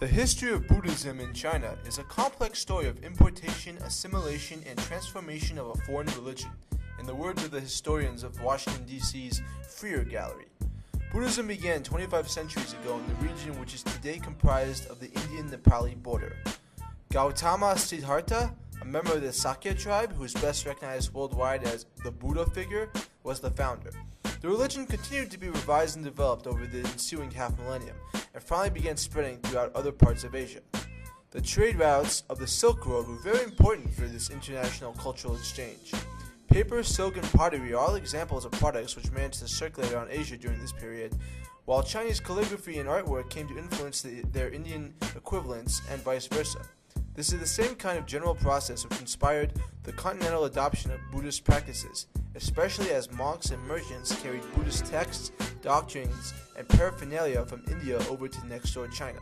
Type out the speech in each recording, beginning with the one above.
The history of Buddhism in China is a complex story of importation, assimilation, and transformation of a foreign religion, in the words of the historians of Washington, D.C.'s Freer Gallery. Buddhism began 25 centuries ago in the region which is today comprised of the Indian-Nepali border. Gautama Siddhartha, a member of the Sakya tribe who is best recognized worldwide as the Buddha figure, was the founder. The religion continued to be revised and developed over the ensuing half-millennium, and finally began spreading throughout other parts of Asia. The trade routes of the Silk Road were very important for this international cultural exchange. Paper, silk, and pottery are all examples of products which managed to circulate around Asia during this period, while Chinese calligraphy and artwork came to influence their Indian equivalents and vice versa. This is the same kind of general process which inspired the continental adoption of Buddhist practices, especially as monks and merchants carried Buddhist texts, doctrines, and paraphernalia from India over to next-door China.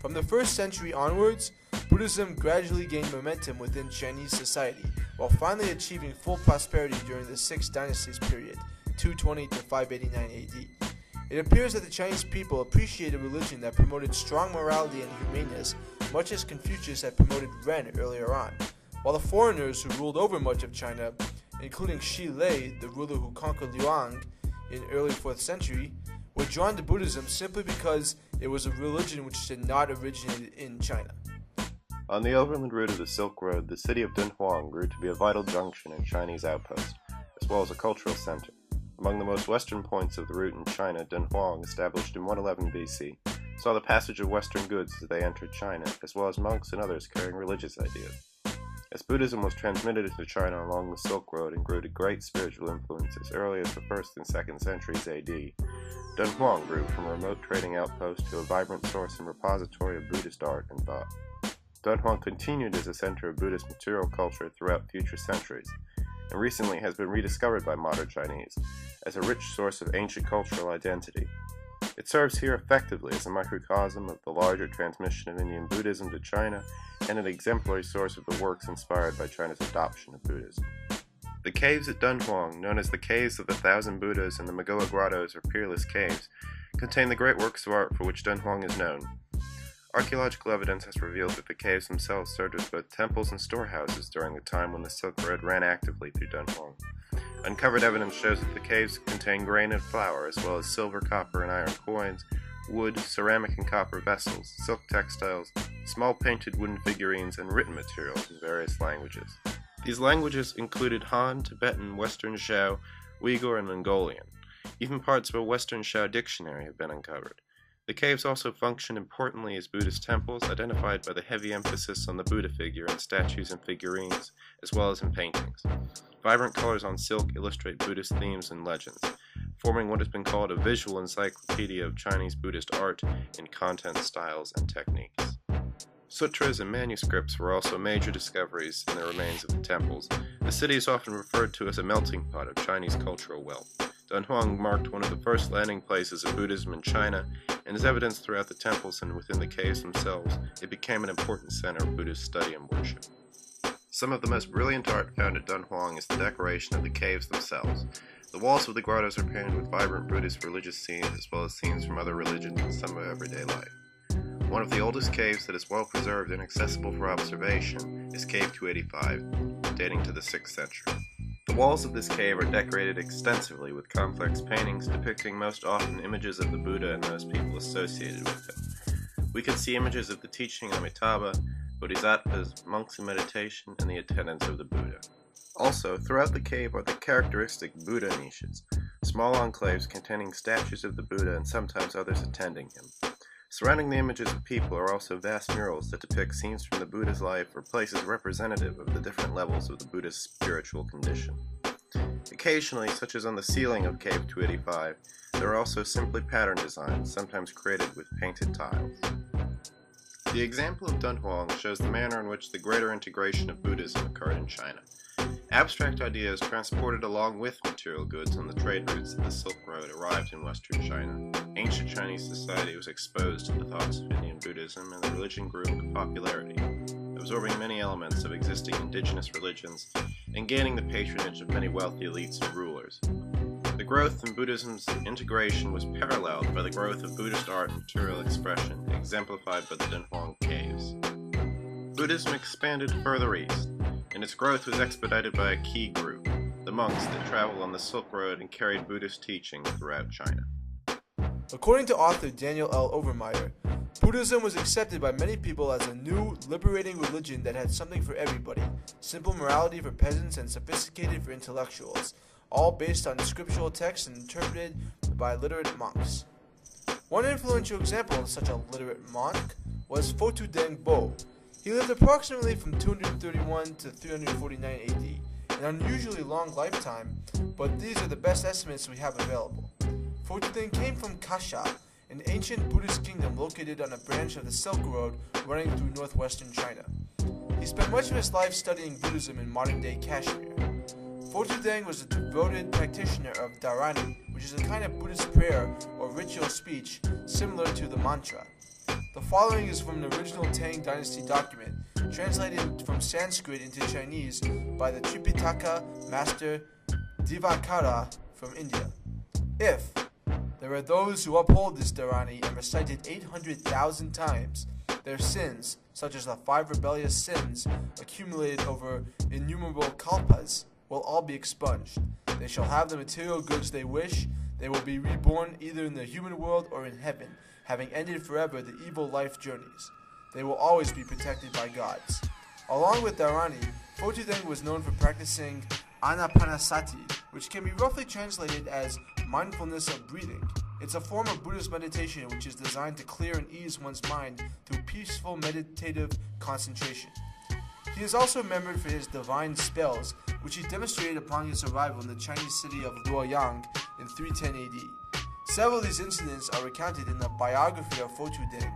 From the 1st century onwards, Buddhism gradually gained momentum within Chinese society, while finally achieving full prosperity during the Six Dynasties period, 220 to 589 AD. It appears that the Chinese people appreciated a religion that promoted strong morality and humaneness, much as Confucius had promoted Ren earlier on, while the foreigners who ruled over much of China, including Shi Lei, the ruler who conquered Luang in early 4th century, were drawn to Buddhism simply because it was a religion which did not originate in China. On the overland route of the Silk Road, the city of Dunhuang grew to be a vital junction and Chinese outpost, as well as a cultural center. Among the most western points of the route in China, Dunhuang, established in 111 BC, saw the passage of Western goods as they entered China, as well as monks and others carrying religious ideas. As Buddhism was transmitted into China along the Silk Road and grew to great spiritual influence as early as the 1st and 2nd centuries AD, Dunhuang grew from a remote trading outpost to a vibrant source and repository of Buddhist art and thought. Dunhuang continued as a center of Buddhist material culture throughout future centuries, and recently has been rediscovered by modern Chinese as a rich source of ancient cultural identity. It serves here effectively as a microcosm of the larger transmission of Indian Buddhism to China and an exemplary source of the works inspired by China's adoption of Buddhism. The caves at Dunhuang, known as the Caves of the Thousand Buddhas and the Magoa Grottos or Peerless Caves, contain the great works of art for which Dunhuang is known. Archaeological evidence has revealed that the caves themselves served as both temples and storehouses during the time when the Silk Road ran actively through Dunhuang. Uncovered evidence shows that the caves contain grain and flour, as well as silver, copper, and iron coins, wood, ceramic and copper vessels, silk textiles, small painted wooden figurines, and written materials in various languages. These languages included Han, Tibetan, Western Zhao, Uyghur, and Mongolian. Even parts of a Western Zhao dictionary have been uncovered. The caves also function importantly as Buddhist temples, identified by the heavy emphasis on the Buddha figure in statues and figurines, as well as in paintings. Vibrant colors on silk illustrate Buddhist themes and legends, forming what has been called a visual encyclopedia of Chinese Buddhist art in content, styles, and techniques. Sutras and manuscripts were also major discoveries in the remains of the temples. The city is often referred to as a melting pot of Chinese cultural wealth. Dunhuang marked one of the first landing places of Buddhism in China, and as evidenced throughout the temples and within the caves themselves, it became an important center of Buddhist study and worship. Some of the most brilliant art found at Dunhuang is the decoration of the caves themselves. The walls of the grottos are painted with vibrant Buddhist religious scenes as well as scenes from other religions and some of everyday life. One of the oldest caves that is well preserved and accessible for observation is Cave 285, dating to the 6th century. The walls of this cave are decorated extensively with complex paintings depicting most often images of the Buddha and those people associated with him. We can see images of the teaching Amitabha, Bodhisattvas, monks in meditation, and the attendants of the Buddha. Also, throughout the cave are the characteristic Buddha niches, small enclaves containing statues of the Buddha and sometimes others attending him. Surrounding the images of people are also vast murals that depict scenes from the Buddha's life or places representative of the different levels of the Buddha's spiritual condition. Occasionally, such as on the ceiling of Cave 285, there are also simply pattern designs, sometimes created with painted tiles. The example of Dunhuang shows the manner in which the greater integration of Buddhism occurred in China. Abstract ideas transported along with material goods on the trade routes of the Silk Road arrived in western China. Ancient Chinese society was exposed to the thoughts of Indian Buddhism, and the religion grew in popularity. It absorbing many elements of existing indigenous religions and gaining the patronage of many wealthy elites and rulers. The growth in Buddhism's integration was paralleled by the growth of Buddhist art and material expression, exemplified by the Dunhuang caves. Buddhism expanded further east, and its growth was expedited by a key group, the monks that traveled on the Silk Road and carried Buddhist teachings throughout China. According to author Daniel L. Overmeyer, Buddhism was accepted by many people as a new, liberating religion that had something for everybody, simple morality for peasants and sophisticated for intellectuals, all based on scriptural texts and interpreted by literate monks. One influential example of such a literate monk was Fotu Deng Bo. He lived approximately from 231 to 349 AD, an unusually long lifetime, but these are the best estimates we have available. Fotu Deng came from Kasha, an ancient Buddhist kingdom located on a branch of the Silk Road running through northwestern China. He spent much of his life studying Buddhism in modern-day Kashmir. Fotu Deng was a devoted practitioner of dharani, which is a kind of Buddhist prayer or ritual speech similar to the mantra. The following is from an original Tang Dynasty document, translated from Sanskrit into Chinese by the Tripitaka master Divakara from India. If there are those who uphold this dharani and recite it 800,000 times, their sins, such as the 5 rebellious sins accumulated over innumerable kalpas, will all be expunged. They shall have the material goods they wish. They will be reborn either in the human world or in heaven, having ended forever the evil life journeys. They will always be protected by gods. Along with dharani, Fotu Deng was known for practicing anapanasati, which can be roughly translated as mindfulness of breathing. It's a form of Buddhist meditation which is designed to clear and ease one's mind through peaceful meditative concentration. He is also remembered for his divine spells, which he demonstrated upon his arrival in the Chinese city of Luoyang in 310 AD. Several of these incidents are recounted in the biography of Fotu Deng,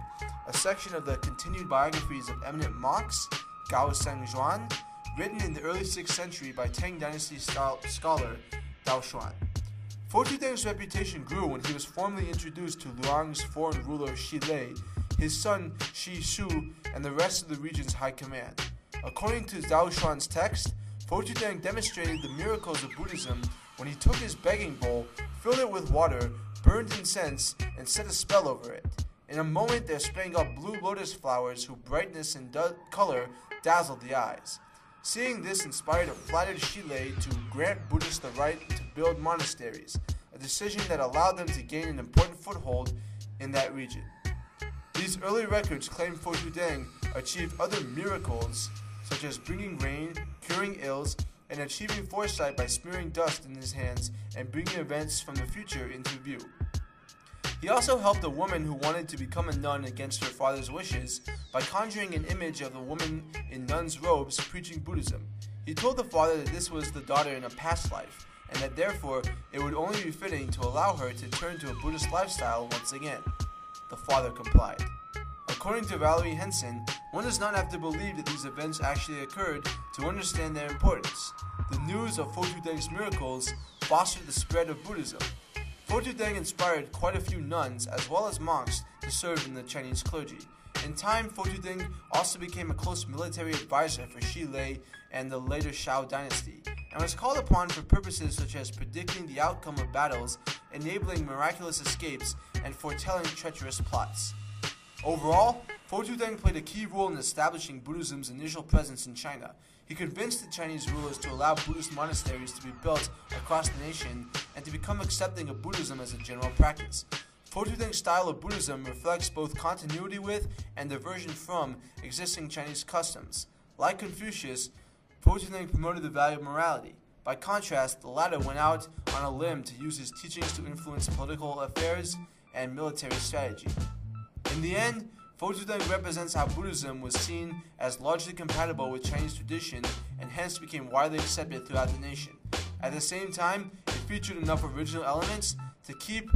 a section of the continued biographies of eminent monks, Gao Sengzhuan, written in the early 6th century by Tang Dynasty scholar Dao Xuan. Fotu Deng's reputation grew when he was formally introduced to Luoyang's foreign ruler Shi Lei, his son Shi Shu, and the rest of the region's high command. According to Dao Xuan's text, Fotu Deng demonstrated the miracles of Buddhism when he took his begging bowl, filled it with water, burned incense, and set a spell over it. In a moment there sprang up blue lotus flowers whose brightness and color dazzled the eyes. Seeing this inspired a flattered Shi Lei to grant Buddhists the right to build monasteries, a decision that allowed them to gain an important foothold in that region. These early records claim Fotu Deng achieved other miracles such as bringing rain, curing ills, and achieving foresight by smearing dust in his hands and bringing events from the future into view. He also helped a woman who wanted to become a nun against her father's wishes by conjuring an image of a woman in nun's robes preaching Buddhism. He told the father that this was the daughter in a past life, and that therefore it would only be fitting to allow her to turn to a Buddhist lifestyle once again. The father complied. According to Valerie Henson, one does not have to believe that these events actually occurred to understand their importance. The news of Fotu Deng's miracles fostered the spread of Buddhism. Fotu Deng inspired quite a few nuns as well as monks to serve in the Chinese clergy. In time, Fotu Deng also became a close military advisor for Shi Lei and the later Shao dynasty, and was called upon for purposes such as predicting the outcome of battles, enabling miraculous escapes, and foretelling treacherous plots. Overall, Fotu Deng played a key role in establishing Buddhism's initial presence in China. He convinced the Chinese rulers to allow Buddhist monasteries to be built across the nation and to become accepting of Buddhism as a general practice. Fotu Deng's style of Buddhism reflects both continuity with and diversion from existing Chinese customs. Like Confucius, Fotu Deng promoted the value of morality. By contrast, the latter went out on a limb to use his teachings to influence political affairs and military strategy. In the end, Fotu Deng represents how Buddhism was seen as largely compatible with Chinese tradition and hence became widely accepted throughout the nation. At the same time, it featured enough original elements to keep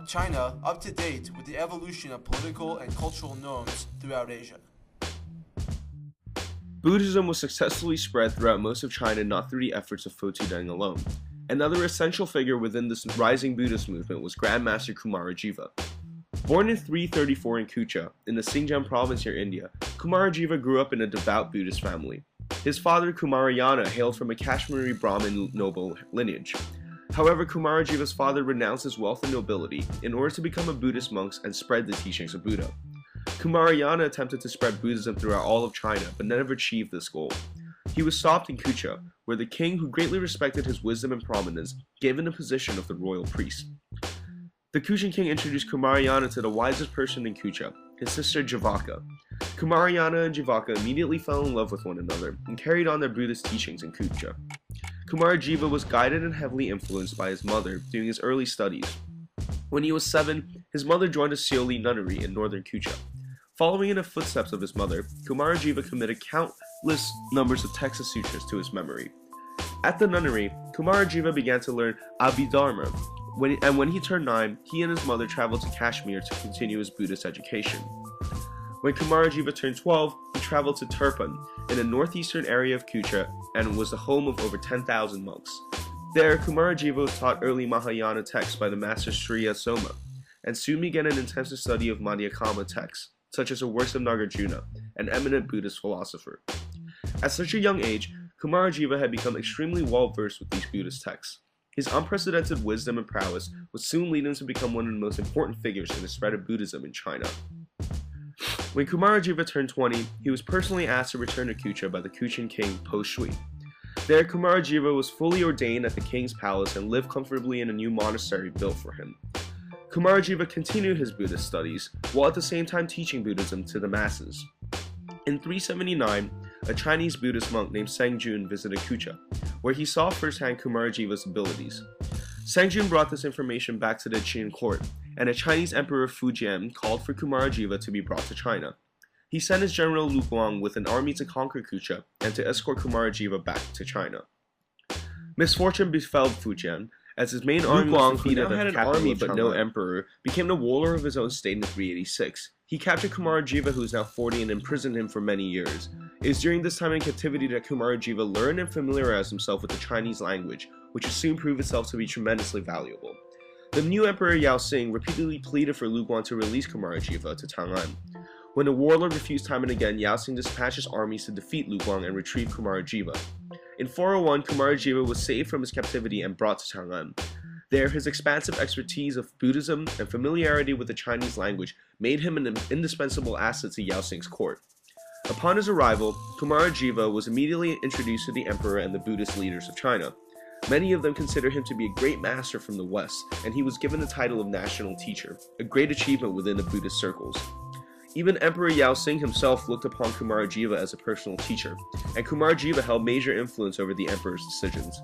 China up to date with the evolution of political and cultural norms throughout Asia. Buddhism was successfully spread throughout most of China not through the efforts of Fotu Deng alone. Another essential figure within this rising Buddhist movement was Grandmaster Kumarajiva. Born in 334 in Kucha, in the Xinjiang province near India, Kumarajiva grew up in a devout Buddhist family. His father, Kumarayana, hailed from a Kashmiri Brahmin noble lineage. However, Kumarajiva's father renounced his wealth and nobility in order to become a Buddhist monk and spread the teachings of Buddha. Kumarayana attempted to spread Buddhism throughout all of China, but never achieved this goal. He was stopped in Kucha, where the king, who greatly respected his wisdom and prominence, gave him the position of the royal priest. The Kuchan king introduced Kumarayana to the wisest person in Kucha, his sister Javaka. Kumarayana and Javaka immediately fell in love with one another and carried on their Buddhist teachings in Kucha. Kumarajiva was guided and heavily influenced by his mother during his early studies. When he was 7, his mother joined a Seoli nunnery in northern Kucha. Following in the footsteps of his mother, Kumarajiva committed countless numbers of texts and sutras to his memory. At the nunnery, Kumarajiva began to learn Abhidharma, and when he turned 9, he and his mother traveled to Kashmir to continue his Buddhist education. When Kumarajiva turned 12, he traveled to Turpan, in the northeastern area of Kucha, and was the home of over 10,000 monks. There, Kumarajiva was taught early Mahayana texts by the master Sriya Soma, and soon began an intensive study of Madhyakama texts, such as the works of Nagarjuna, an eminent Buddhist philosopher. At such a young age, Kumarajiva had become extremely well-versed with these Buddhist texts. His unprecedented wisdom and prowess would soon lead him to become one of the most important figures in the spread of Buddhism in China. When Kumarajiva turned 20, he was personally asked to return to Kucha by the Kuchan king Po Shui. There, Kumarajiva was fully ordained at the king's palace and lived comfortably in a new monastery built for him. Kumarajiva continued his Buddhist studies, while at the same time teaching Buddhism to the masses. In 379, a Chinese Buddhist monk named Sengjun visited Kucha, where he saw firsthand Kumarajiva's abilities. Sengjun brought this information back to the Qin court, and a Chinese emperor Fujian called for Kumarajiva to be brought to China. He sent his general Lu Guang with an army to conquer Kucha and to escort Kumarajiva back to China. Misfortune befell Fujian, as his main army was defeated at the had an army but no emperor, became the ruler of his own state in 386. He captured Kumarajiva, who is now 40, and imprisoned him for many years. It is during this time in captivity that Kumarajiva learned and familiarized himself with the Chinese language, which would soon prove itself to be tremendously valuable. The new emperor Yao Xing repeatedly pleaded for Lu Guang to release Kumarajiva to Chang'an. When the warlord refused time and again, Yao Xing dispatched his armies to defeat Lu Guang and retrieve Kumarajiva. In 401, Kumarajiva was saved from his captivity and brought to Chang'an. There, his expansive expertise of Buddhism and familiarity with the Chinese language made him an indispensable asset to Yao Xing's court. Upon his arrival, Kumarajiva was immediately introduced to the emperor and the Buddhist leaders of China. Many of them consider him to be a great master from the West, and he was given the title of national teacher, a great achievement within the Buddhist circles. Even Emperor Yao Xing himself looked upon Kumarajiva as a personal teacher, and Kumarajiva held major influence over the emperor's decisions.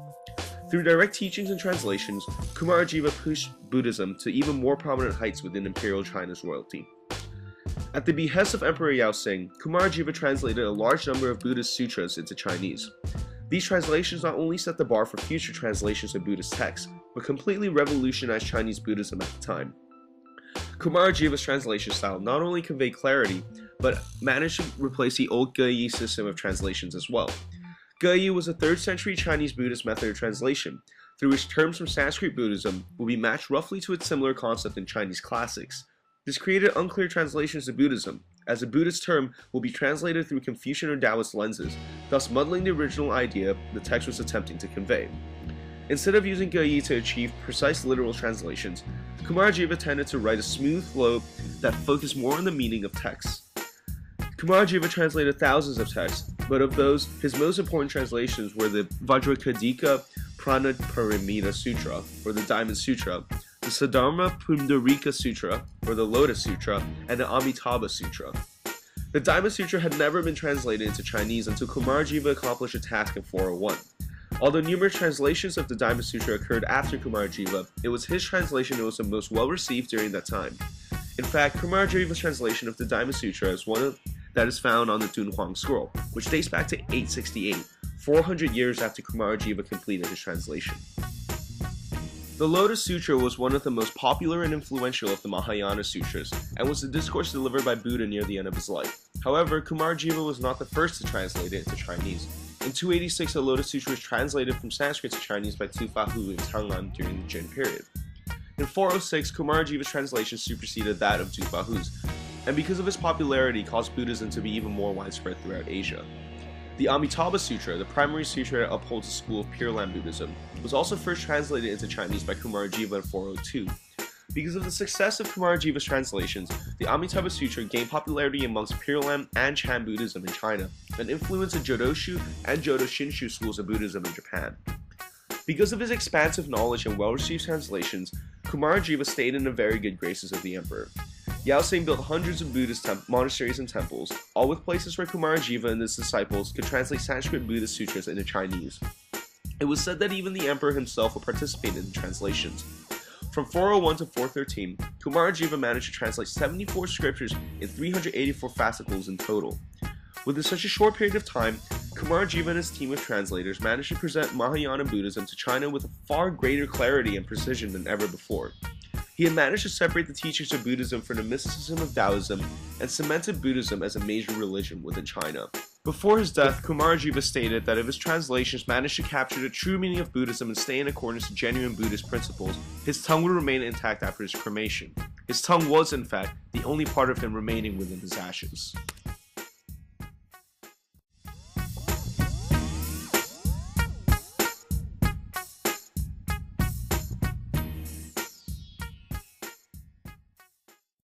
Through direct teachings and translations, Kumarajiva pushed Buddhism to even more prominent heights within Imperial China's royalty. At the behest of Emperor Yao Xing, Kumarajiva translated a large number of Buddhist sutras into Chinese. These translations not only set the bar for future translations of Buddhist texts, but completely revolutionized Chinese Buddhism at the time. Kumarajiva's translation style not only conveyed clarity, but managed to replace the old Geyi system of translations as well. Geyi was a 3rd century Chinese Buddhist method of translation, through which terms from Sanskrit Buddhism will be matched roughly to its similar concept in Chinese classics. This created unclear translations of Buddhism, as a Buddhist term will be translated through Confucian or Taoist lenses, thus muddling the original idea the text was attempting to convey. Instead of using Geyi to achieve precise literal translations, Kumarajiva tended to write a smooth flow that focused more on the meaning of texts. Kumarajiva translated thousands of texts, but of those, his most important translations were the Vajrakadika Pranaparamita Sutra, or the Diamond Sutra, the Saddharma Pundarika Sutra, or the Lotus Sutra, and the Amitabha Sutra. The Diamond Sutra had never been translated into Chinese until Kumarajiva accomplished a task in 401. Although numerous translations of the Diamond Sutra occurred after Kumarajiva, it was his translation that was the most well received during that time. In fact, Kumarajiva's translation of the Diamond Sutra is one that is found on the Dunhuang scroll, which dates back to 868, 400 years after Kumarajiva completed his translation. The Lotus Sutra was one of the most popular and influential of the Mahayana sutras, and was a discourse delivered by Buddha near the end of his life. However, Kumarajiva was not the first to translate it into Chinese. In 286, the Lotus Sutra was translated from Sanskrit to Chinese by Tufa Hu in Chang'an during the Jin period. In 406, Kumarajiva's translation superseded that of Tufa Hu's. and because of its popularity caused Buddhism to be even more widespread throughout Asia. The Amitabha Sutra, the primary sutra that upholds the school of Pure Land Buddhism, was also first translated into Chinese by Kumarajiva in 402. Because of the success of Kumarajiva's translations, the Amitabha Sutra gained popularity amongst Pure Land and Chan Buddhism in China, and influenced the Jodoshu and Jodo Shinshu schools of Buddhism in Japan. Because of his expansive knowledge and well-received translations, Kumarajiva stayed in the very good graces of the emperor. Yao Tsing built hundreds of Buddhist monasteries and temples, all with places where Kumarajiva and his disciples could translate Sanskrit Buddhist sutras into Chinese. It was said that even the emperor himself would participate in the translations. From 401 to 413, Kumarajiva managed to translate 74 scriptures in 384 fascicles in total. Within such a short period of time, Kumarajiva and his team of translators managed to present Mahayana Buddhism to China with a far greater clarity and precision than ever before. He had managed to separate the teachings of Buddhism from the mysticism of Taoism and cemented Buddhism as a major religion within China. Before his death, Kumarajiva stated that if his translations managed to capture the true meaning of Buddhism and stay in accordance to genuine Buddhist principles, his tongue would remain intact after his cremation. His tongue was, in fact, the only part of him remaining within his ashes.